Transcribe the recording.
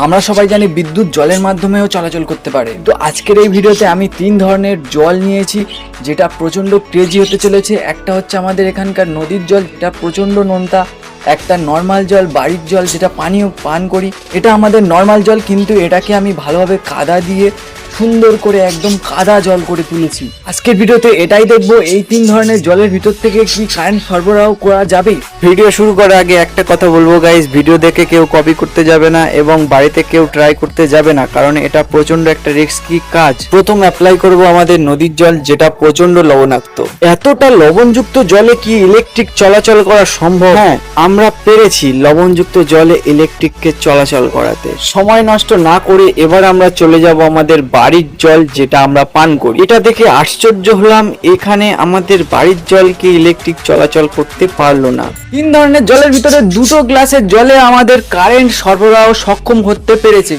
আমরা সবাই জানি বিদ্যুৎ জলের মাধ্যমেও চলাচল করতে পারে। তো আজকের এই ভিডিওতে আমি 3 ধরনের জল নিয়েছি যেটা প্রচণ্ড ক্রেজি হতে চলেছে। একটা হচ্ছে আমাদের এখানকার নদীর জল, যেটা প্রচণ্ড নোনতা। একটা নর্মাল জল, বাড়ির জল, যেটা পানীয় পান করি। এটা আমাদের নর্মাল জল, কিন্তু এটাকে আমি ভালোভাবে কাদা দিয়ে সুন্দর করে একদম কাদা জল করে তুলেছি। আজকের ভিডিওতে এটাই দেখবো, এই 3 ধরনের জলের ভিতর থেকে কি কারেন্ট সরবরাহ করা যাবে। ভিডিও শুরু করার আগে একটা কথা বলবো গাইস, ভিডিও দেখে কেউ কপি করতে যাবে না এবং বাড়িতে কেউ ট্রাই করতে যাবে না, কারণ এটা প্রচন্ড একটা রিস্কি কাজ। প্রথম অ্যাপ্লাই করব আমাদের নদীর জল, যেটা প্রচন্ড লবণাক্ত। এতটা লবণযুক্ত জলে কি ইলেকট্রিক চলাচল করা সম্ভব? হ্যাঁ, আমরা পেরেছি লবণযুক্ত জলে ইলেকট্রিককে চলাচল করাতে। সময় নষ্ট না করে এবার আমরা চলে যাব আমাদের বাড়ির জল, যেটা আমরা পান করি। এটা দেখে আশ্চর্য হলাম, এখানে আমাদের বাড়ির জলকে ইলেকট্রিক চলাচল করতে পারলো না। 3 ধরনের জলের ভিতরে 2টো গ্লাসের জলে আমাদের কারেন্ট সরবরাহ সক্ষম করতে পেরেছে।